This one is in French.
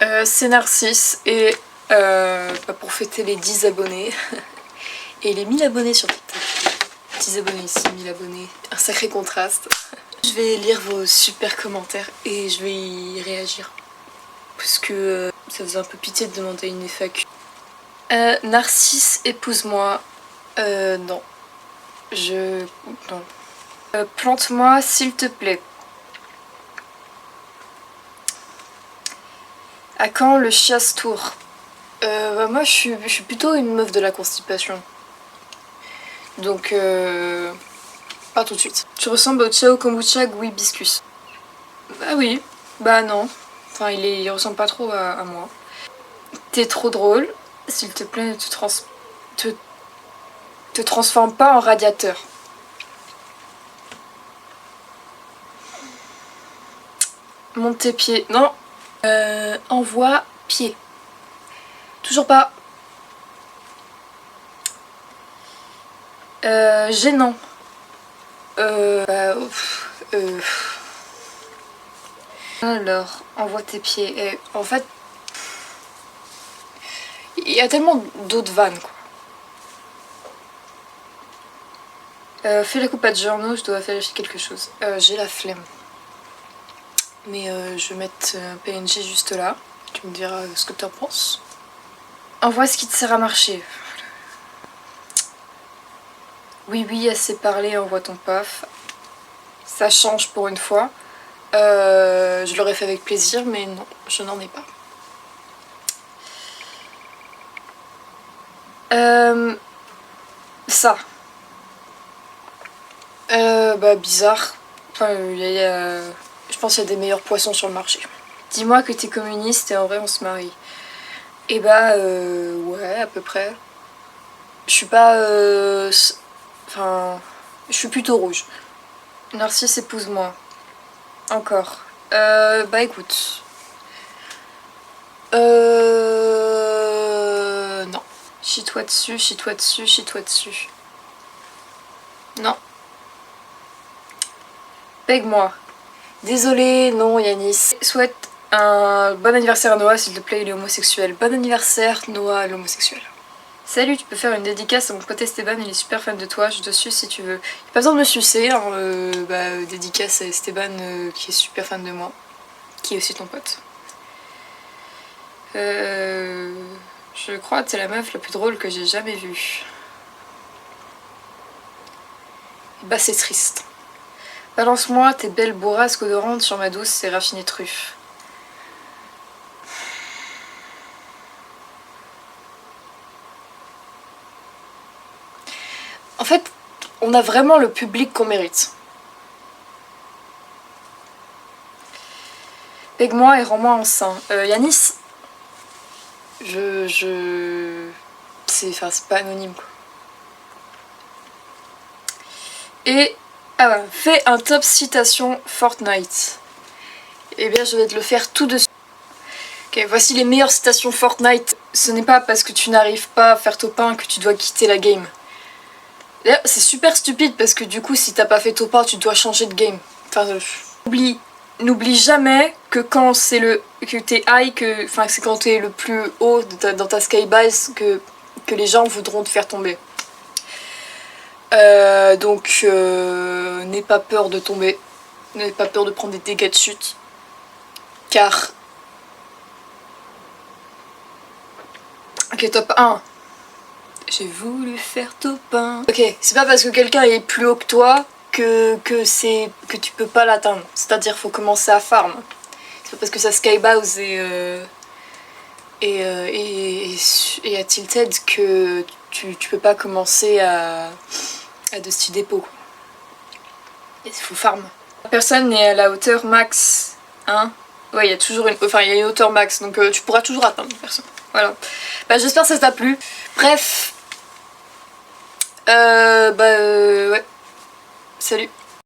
C'est Narcisse et pour fêter les 10 abonnés et les 1000 abonnés sur TikTok. 10 abonnés ici, 1000 abonnés, un sacré contraste. Je vais lire vos super commentaires et je vais y réagir. Parce que ça faisait un peu pitié de demander une FAQ. Narcisse, épouse-moi. Non. Non. Plante-moi s'il te plaît. À quand le chasse-tour? Moi je suis plutôt une meuf de la constipation. Donc pas tout de suite. Tu ressembles au Ciao Kombucha Hibiscus. Bah oui, bah non. Enfin il ressemble pas trop à moi. T'es trop drôle. S'il te plaît, ne te transforme pas en radiateur. Monte tes pieds. Non. Envoie pied. Toujours pas. Gênant. Alors, envoie tes pieds. Et, en fait, il y a tellement d'autres vannes, quoi. Fais la coupe à journaux, je dois vérifier quelque chose. J'ai la flemme. Mais je vais mettre un PNG juste là. Tu me diras ce que t'en penses. Envoie ce qui te sert à marcher. Oui, assez parlé, envoie ton paf. Ça change pour une fois. Je l'aurais fait avec plaisir, mais non, je n'en ai pas. Ça. Bizarre. Enfin, je pense qu'il y a des meilleurs poissons sur le marché. Dis-moi que t'es communiste et en vrai on se marie. Et ouais, à peu près. Je suis pas... Enfin... Je suis plutôt rouge. Narcisse, épouse-moi. Encore. Écoute. Non. Chie-toi dessus, chie-toi dessus, chie-toi dessus. Non. Pègue-moi. Désolé, non, Yanis. Souhaite un bon anniversaire à Noah, s'il te plaît, il est homosexuel. Bon anniversaire, Noah, l'homosexuel. Salut, tu peux faire une dédicace à mon pote Esteban, il est super fan de toi, je te suis si tu veux. Y'a pas besoin de me sucer, hein, dédicace à Esteban qui est super fan de moi, qui est aussi ton pote. Je crois que t'es la meuf la plus drôle que j'ai jamais vue. Bah c'est triste. Balance-moi tes belles bourrasques odorantes sur ma douce et raffinée truffe. En fait, on a vraiment le public qu'on mérite. Pègue-moi et rends-moi enceint. Yanis, c'est pas anonyme quoi. Et fais un top citation Fortnite. Eh bien, je vais te le faire tout de suite. Ok, voici les meilleures citations Fortnite. Ce n'est pas parce que tu n'arrives pas à faire top 1 que tu dois quitter la game. C'est super stupide parce que du coup, si t'as pas fait top 1, tu dois changer de game. Enfin, n'oublie jamais que quand c'est que t'es high, c'est quand t'es le plus haut dans ta skybase que les gens voudront te faire tomber. N'aie pas peur de tomber, n'aie pas peur de prendre des dégâts de chute, car... Ok, top 1. J'ai voulu faire top 1. Ok, c'est pas parce que quelqu'un est plus haut que toi que tu peux pas l'atteindre. C'est-à-dire faut commencer à farm. C'est pas parce que ça skybouse et à Tilted que tu peux pas commencer à Dusty Depot. Il faut farm. Personne n'est à la hauteur max. Hein? Ouais, il y a toujours une hauteur max, donc tu pourras toujours atteindre personne. Voilà. J'espère que ça t'a plu. Bref. Ouais. Salut.